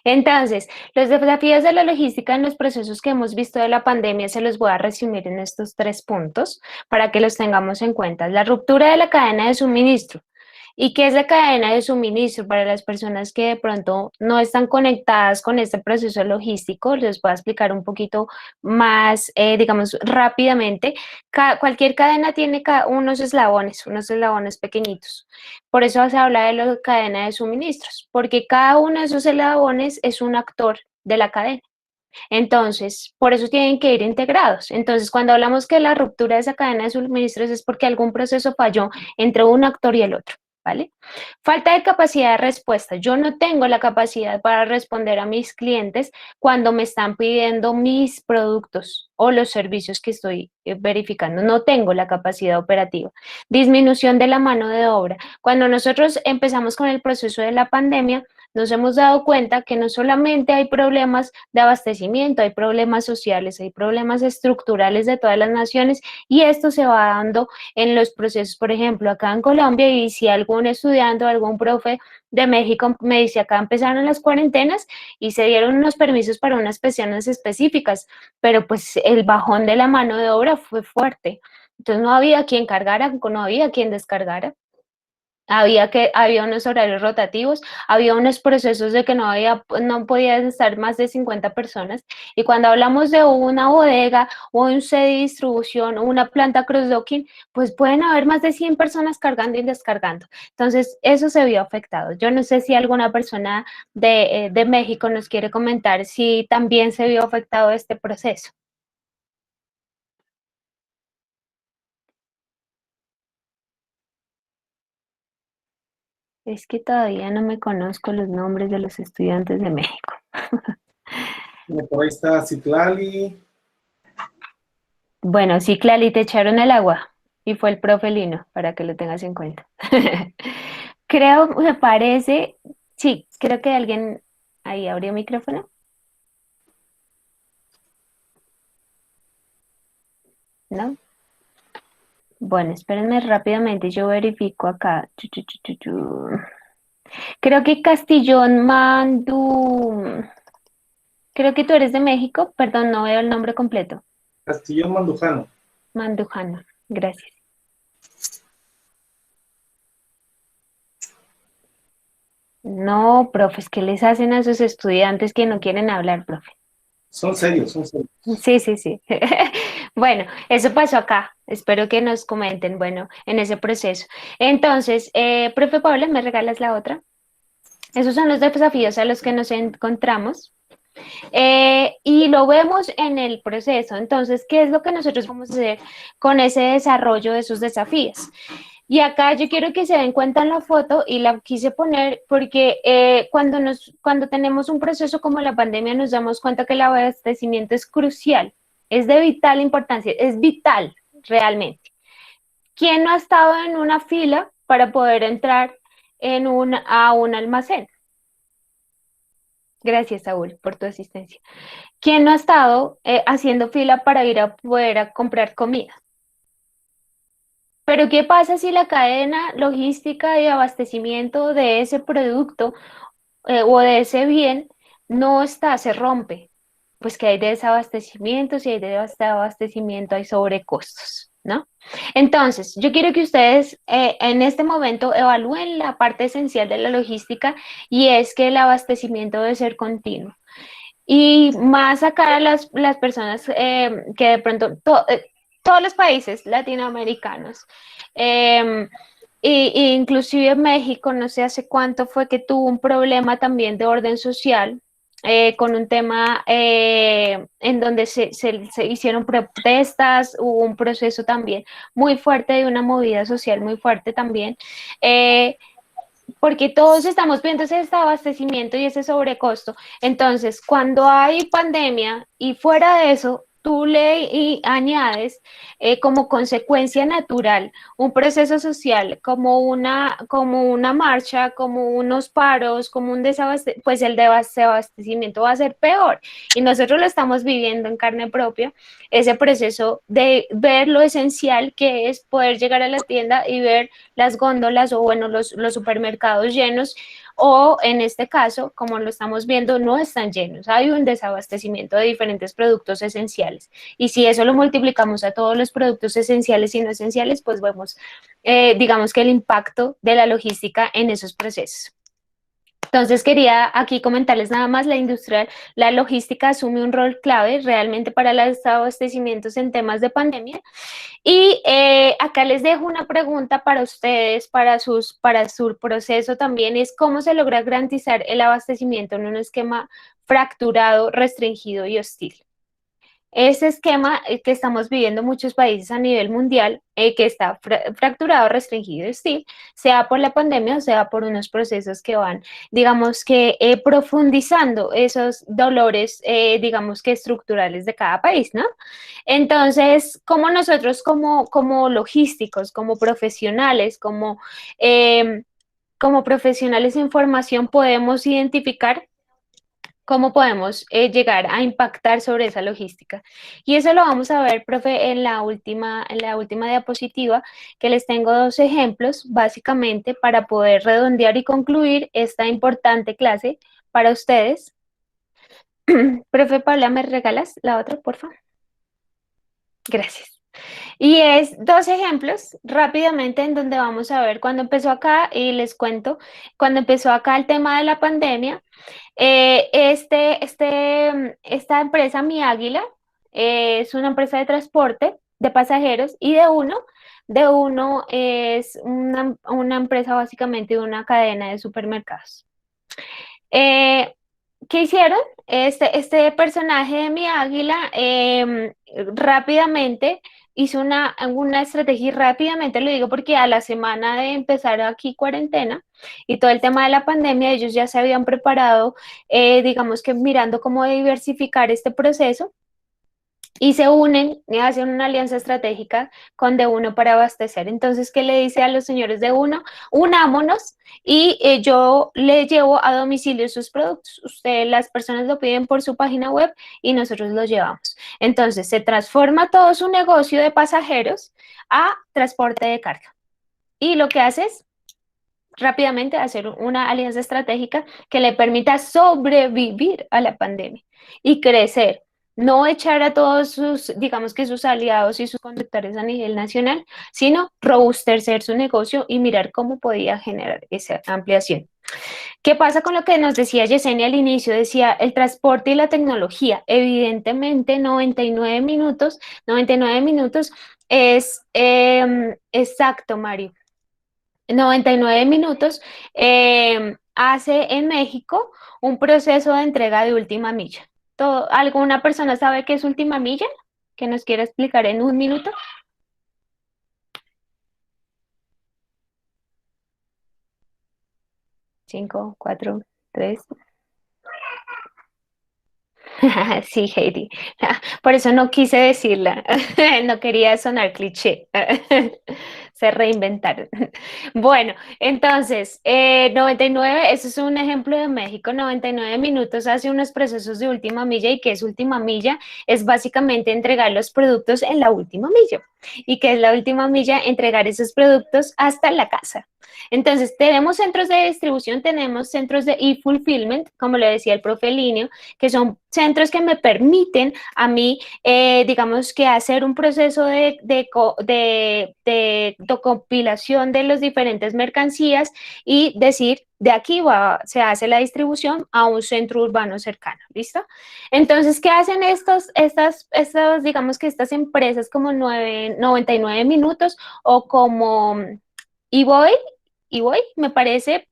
Entonces, los desafíos de la logística en los procesos que hemos visto de la pandemia se los voy a resumir en estos 3 puntos para que los tengamos en cuenta. La ruptura de la cadena de suministro. ¿Y qué es la cadena de suministro? Para las personas que de pronto no están conectadas con este proceso logístico, les voy a explicar un poquito más, digamos, rápidamente. Cualquier cadena tiene unos eslabones pequeñitos. Por eso se habla de la cadena de suministros, porque cada uno de esos eslabones es un actor de la cadena. Entonces, por eso tienen que ir integrados. Entonces, cuando hablamos que la ruptura de esa cadena de suministros es porque algún proceso falló entre un actor y el otro, ¿vale? Falta de capacidad de respuesta. Yo no tengo la capacidad para responder a mis clientes cuando me están pidiendo mis productos o los servicios que estoy verificando. No tengo la capacidad operativa. Disminución de la mano de obra. Cuando nosotros empezamos con el proceso de la pandemia, nos hemos dado cuenta que no solamente hay problemas de abastecimiento, hay problemas sociales, hay problemas estructurales de todas las naciones, y esto se va dando en los procesos, por ejemplo, acá en Colombia, y si algún estudiante o algún profe de México me dice, acá empezaron las cuarentenas y se dieron unos permisos para unas pensiones específicas, pero pues el bajón de la mano de obra fue fuerte. Entonces no había quien cargara, no había quien descargara. Había unos horarios rotativos, había unos procesos de que no podían estar más de 50 personas. Y cuando hablamos de una bodega o un sede de distribución o una planta cross-docking, pues pueden haber más de 100 personas cargando y descargando. Entonces, eso se vio afectado. Yo no sé si alguna persona de México nos quiere comentar si también se vio afectado este proceso. Es que todavía no me conozco los nombres de los estudiantes de México. Por ahí está Citlali. Bueno, sí, Clali, te echaron el agua y fue el profe Lino, para que lo tengas en cuenta. Creo, me parece, sí, creo que alguien ahí abrió micrófono. ¿No? Bueno, espérenme rápidamente, yo verifico acá. Creo que Castillón Mandú, creo que tú eres de México, perdón, no veo el nombre completo. Castillón Mandujano. Mandujano, gracias. No, profes, ¿qué les hacen a sus estudiantes que no quieren hablar, profe? Son serios, son serios. Sí, sí, sí. Bueno, eso pasó acá. Espero que nos comenten, bueno, en ese proceso. Entonces, profe Paula, ¿me regalas la otra? Esos son los desafíos a los que nos encontramos. Y lo vemos en el proceso. Entonces, ¿qué es lo que nosotros vamos a hacer con ese desarrollo de esos desafíos? Y acá yo quiero que se den cuenta en la foto y la quise poner porque cuando tenemos un proceso como la pandemia nos damos cuenta que el abastecimiento es crucial, es de vital importancia, es vital realmente. ¿Quién no ha estado en una fila para poder entrar a un almacén? Gracias, Saúl, por tu asistencia. ¿Quién no ha estado haciendo fila para ir a poder comprar comida? Pero ¿qué pasa si la cadena logística de abastecimiento de ese producto o de ese bien no está, se rompe? Pues que hay desabastecimiento, si hay desabastecimiento hay sobrecostos, ¿no? Entonces, yo quiero que ustedes en este momento evalúen la parte esencial de la logística y es que el abastecimiento debe ser continuo. Y más acá las personas que de pronto, todos los países latinoamericanos, y inclusive México, no sé hace cuánto fue que tuvo un problema también de orden social, con un tema en donde se hicieron protestas, hubo un proceso también muy fuerte de una movida social muy fuerte también, porque todos estamos viendo ese desabastecimiento y ese sobrecosto. Entonces, cuando hay pandemia y fuera de eso, tú le añades como consecuencia natural un proceso social como una marcha, como unos paros, como un desabastecimiento, pues el desabastecimiento va a ser peor. Y nosotros lo estamos viviendo en carne propia, ese proceso de ver lo esencial que es poder llegar a la tienda y ver las góndolas o bueno, los supermercados llenos o en este caso, como lo estamos viendo, no están llenos. Hay un desabastecimiento de diferentes productos esenciales. Y si eso lo multiplicamos a todos los productos esenciales y no esenciales, pues vemos, digamos que el impacto de la logística en esos procesos. Entonces quería aquí comentarles nada más, la logística asume un rol clave realmente para los abastecimientos en temas de pandemia. Y acá les dejo una pregunta para ustedes, para su proceso también, es cómo se logra garantizar el abastecimiento en un esquema fracturado, restringido y hostil. Ese esquema que estamos viviendo muchos países a nivel mundial, que está fracturado, restringido y hostil, sea por la pandemia o sea por unos procesos que van, digamos que profundizando esos dolores, digamos que estructurales de cada país, ¿no? Entonces, como nosotros como logísticos, como profesionales, como profesionales en formación podemos identificar cómo podemos llegar a impactar sobre esa logística. Y eso lo vamos a ver, profe, en la última diapositiva, que les tengo dos ejemplos, básicamente, para poder redondear y concluir esta importante clase para ustedes. Profe Paula, ¿me regalas la otra, por favor? Gracias. Y es dos ejemplos rápidamente en donde vamos a ver cuando empezó acá, y les cuento, cuando empezó acá el tema de la pandemia, esta empresa, Mi Águila, es una empresa de transporte de pasajeros y de uno es una empresa básicamente de una cadena de supermercados. ¿Qué hicieron? Este personaje de Mi Águila rápidamente hizo una estrategia y rápidamente lo digo porque a la semana de empezar aquí cuarentena y todo el tema de la pandemia, ellos ya se habían preparado, digamos que mirando cómo diversificar este proceso. Y se unen y hacen una alianza estratégica con D1 para abastecer. Entonces, ¿qué le dice a los señores de D1? Unámonos y yo le llevo a domicilio sus productos. Las personas lo piden por su página web y nosotros los llevamos. Entonces, se transforma todo su negocio de pasajeros a transporte de carga. Y lo que hace es rápidamente hacer una alianza estratégica que le permita sobrevivir a la pandemia y crecer. No echar a todos sus, digamos que sus aliados y sus conductores a nivel nacional, sino robustecer su negocio y mirar cómo podía generar esa ampliación. ¿Qué pasa con lo que nos decía Yesenia al inicio? Decía el transporte y la tecnología. Evidentemente, 99 minutos es exacto, Mario. 99 minutos hace en México un proceso de entrega de última milla. ¿Alguna persona sabe qué es última milla? ¿Que nos quiera explicar en un minuto? 5, 4, 3. Sí, Heidi. Por eso no quise decirla. No quería sonar cliché. Se reinventaron. Bueno, entonces, 99, eso es un ejemplo de México. 99 minutos hace unos procesos de última milla. ¿Y qué es última milla? Es básicamente entregar los productos en la última milla. ¿Y qué es la última milla? Entregar esos productos hasta la casa. Entonces, tenemos centros de distribución, tenemos centros de e-fulfillment, como le decía el profe Linio, que son centros que me permiten a mí, digamos que hacer un proceso de compilación de las diferentes mercancías y decir, de aquí se hace la distribución a un centro urbano cercano, ¿listo? Entonces, ¿qué hacen digamos que estas empresas como 99 minutos o como eBoy, me parece,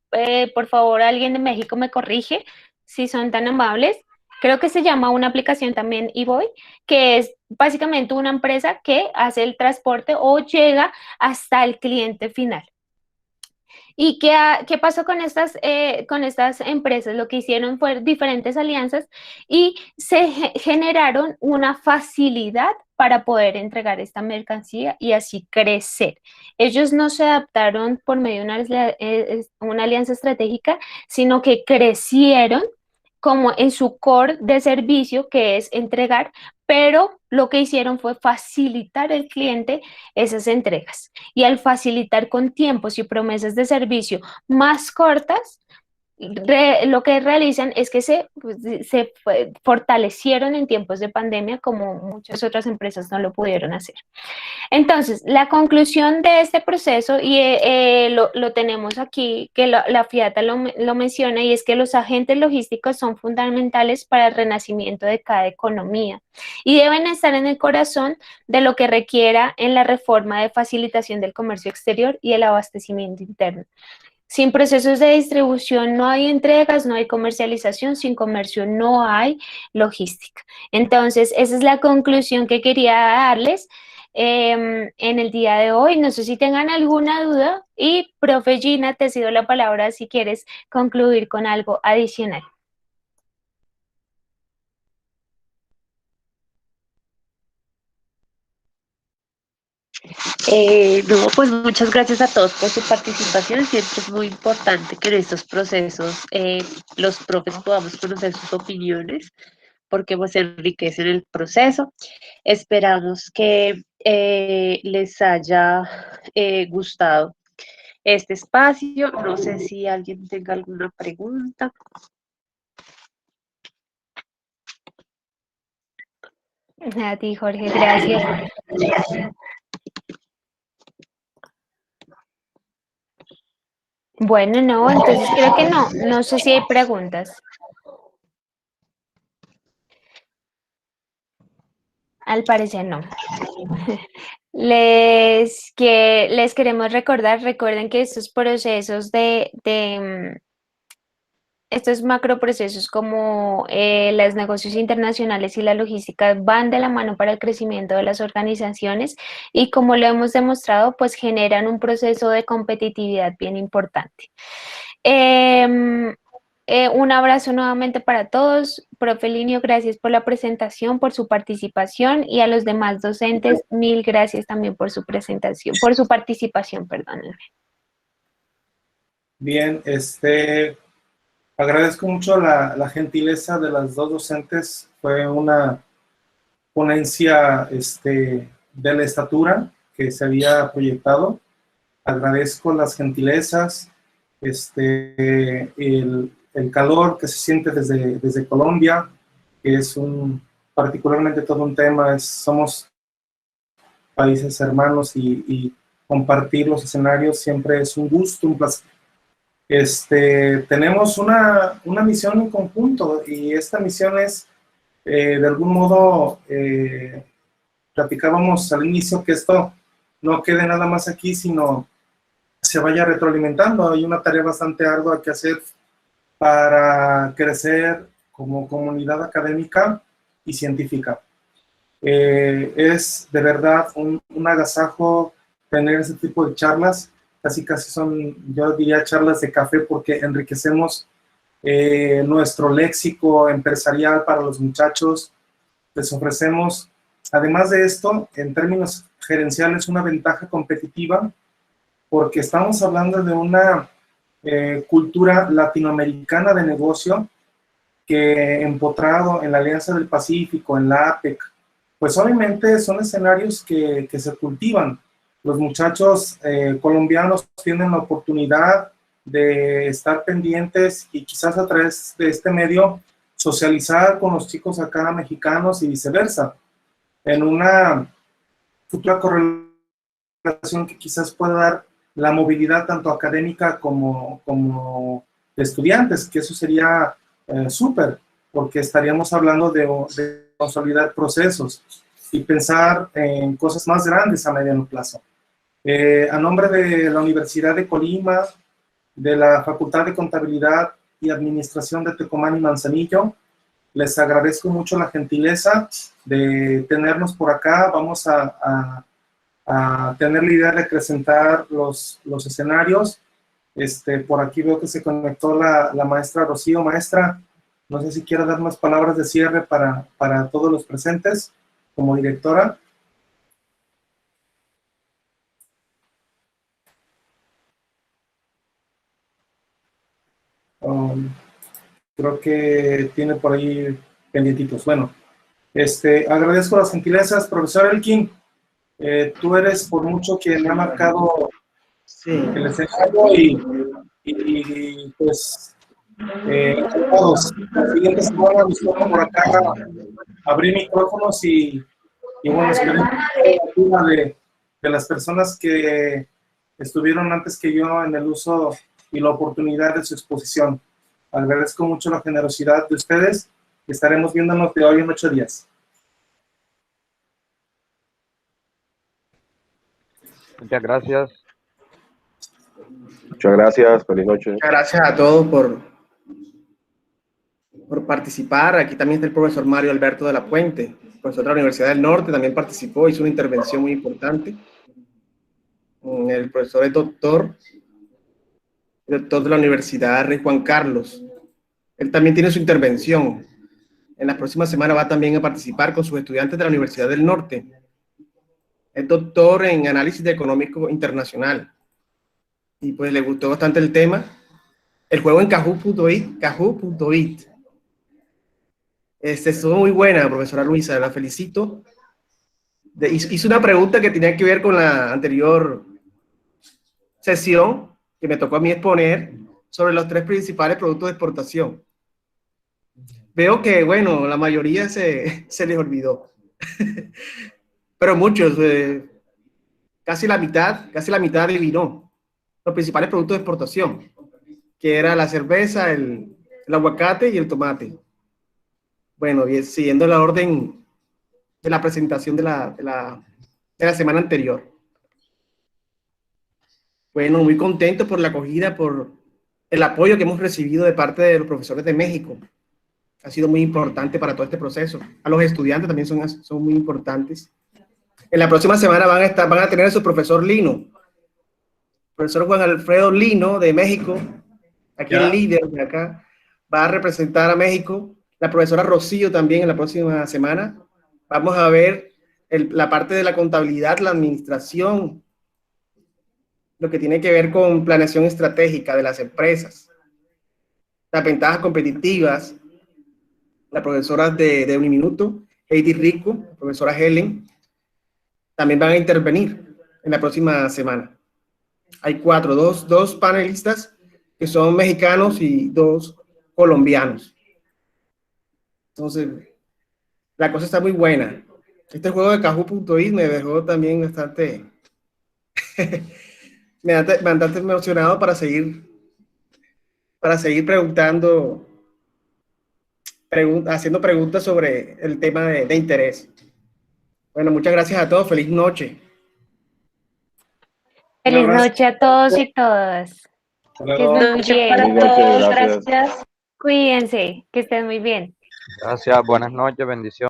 por favor, alguien de México me corrige si son tan amables. Creo que se llama una aplicación también eBoy, que es básicamente una empresa que hace el transporte o llega hasta el cliente final. ¿Y qué pasó con estas empresas? Lo que hicieron fue diferentes alianzas y se generaron una facilidad para poder entregar esta mercancía y así crecer. Ellos no se adaptaron por medio de una alianza estratégica, sino que crecieron como en su core de servicio, que es entregar, pero lo que hicieron fue facilitar al cliente esas entregas. Y al facilitar con tiempos y promesas de servicio más cortas, lo que realizan es que se fortalecieron en tiempos de pandemia como muchas otras empresas no lo pudieron hacer. Entonces, la conclusión de este proceso, y lo tenemos aquí, que la FIATA lo menciona, y es que los agentes logísticos son fundamentales para el renacimiento de cada economía y deben estar en el corazón de lo que requiera en la reforma de facilitación del comercio exterior y el abastecimiento interno. Sin procesos de distribución no hay entregas, no hay comercialización, sin comercio no hay logística. Entonces, esa es la conclusión que quería darles en el día de hoy. No sé si tengan alguna duda y, profe Gina, te cedo la palabra si quieres concluir con algo adicional. No, pues muchas gracias a todos por su participación. Siempre es muy importante que en estos procesos los profes podamos conocer sus opiniones porque pues enriquecen el proceso. Esperamos que les haya gustado este espacio. No sé si alguien tenga alguna pregunta. A ti, Jorge, gracias. Bueno, no, entonces creo que no. No sé si hay preguntas. Al parecer no. Les queremos recordar, recuerden que estos procesos estos macroprocesos como los negocios internacionales y la logística van de la mano para el crecimiento de las organizaciones y como lo hemos demostrado, pues generan un proceso de competitividad bien importante. Un abrazo nuevamente para todos. Profe Linio, gracias por la presentación, por su participación y a los demás docentes, mil gracias también por su presentación, por su participación, perdónenme. Bien, agradezco mucho la gentileza de las dos docentes. Fue una ponencia de la estatura que se había proyectado. Agradezco las gentilezas el calor que se siente desde Colombia, que es particularmente todo un tema, somos países hermanos y compartir los escenarios siempre es un gusto, un placer. Tenemos una misión en conjunto y esta misión es, de algún modo, platicábamos al inicio que esto no quede nada más aquí, sino se vaya retroalimentando. Hay una tarea bastante ardua que hacer para crecer como comunidad académica y científica. Es de verdad un agasajo tener ese tipo de charlas, casi son, yo diría, charlas de café, porque enriquecemos nuestro léxico empresarial para los muchachos. Les ofrecemos, además de esto, en términos gerenciales, una ventaja competitiva, porque estamos hablando de una cultura latinoamericana de negocio que, empotrado en la Alianza del Pacífico, en la APEC, pues obviamente son escenarios que se cultivan. Los muchachos colombianos tienen la oportunidad de estar pendientes y quizás a través de este medio socializar con los chicos acá mexicanos y viceversa, en una futura correlación que quizás pueda dar la movilidad tanto académica como de estudiantes, que eso sería súper, porque estaríamos hablando de consolidar procesos y pensar en cosas más grandes a mediano plazo. A nombre de la Universidad de Colima, de la Facultad de Contabilidad y Administración de Tecomán y Manzanillo, les agradezco mucho la gentileza de tenernos por acá. Vamos a tener la idea de presentar los escenarios. Por aquí veo que se conectó la maestra Rocío. Maestra, no sé si quiera dar unas palabras de cierre para todos los presentes como directora. Creo que tiene por ahí pendientitos. Bueno, agradezco las gentilezas. Profesor Elkin, tú eres por mucho quien me ha marcado el escenario y pues todos. La siguiente semana nos toca por acá abrir micrófonos y bueno, esperemos la ayuda de las personas que estuvieron antes que yo en el uso y la oportunidad de su exposición. Agradezco mucho la generosidad de ustedes y estaremos viéndonos de hoy en 8 días. Muchas gracias. Muchas gracias, feliz noche. Muchas gracias a todos por participar. Aquí también está el profesor Mario Alberto de la Puente, profesor de la Universidad del Norte, también participó, hizo una intervención muy importante. El profesor es doctor de la Universidad Rey Juan Carlos. Él también tiene su intervención. En la próxima semana va también a participar con sus estudiantes de la Universidad del Norte. Es doctor en análisis económico internacional. Y pues le gustó bastante el tema. El juego en Kahoot.it. Estuvo muy buena, profesora Luisa, la felicito. Hizo una pregunta que tenía que ver con la anterior sesión que me tocó a mí exponer sobre los 3 principales productos de exportación. Veo que, bueno, la mayoría se les olvidó. Pero muchos, casi la mitad adivinó los principales productos de exportación, que era la cerveza, el aguacate y el tomate. Bueno, siguiendo la orden de la presentación de la semana anterior. Bueno, muy contento por la acogida, por el apoyo que hemos recibido de parte de los profesores de México. Ha sido muy importante para todo este proceso. A los estudiantes también son muy importantes. En la próxima semana van a tener a su profesor Lino, profesor Juan Alfredo Lino de México, aquí el líder de acá, va a representar a México. La profesora Rocío también en la próxima semana. Vamos a ver la parte de la contabilidad, la administración, lo que tiene que ver con planeación estratégica de las empresas, las ventajas competitivas. La profesora de Uniminuto, Heidi Rico, profesora Helen, también van a intervenir en la próxima semana. Hay 4, dos panelistas que son mexicanos y 2 colombianos. Entonces, la cosa está muy buena. Este juego de Kahoot.is me dejó también bastante, bastante emocionado para seguir preguntando, haciendo preguntas sobre el tema de interés. Bueno, muchas gracias a todos. Feliz noche. Feliz abrazo. noche a todos y todas. Hasta Que luego. estén muy Noche bien. para Feliz noche, todos, gracias. gracias. Cuídense, que estén muy bien. Gracias, buenas noches, bendiciones.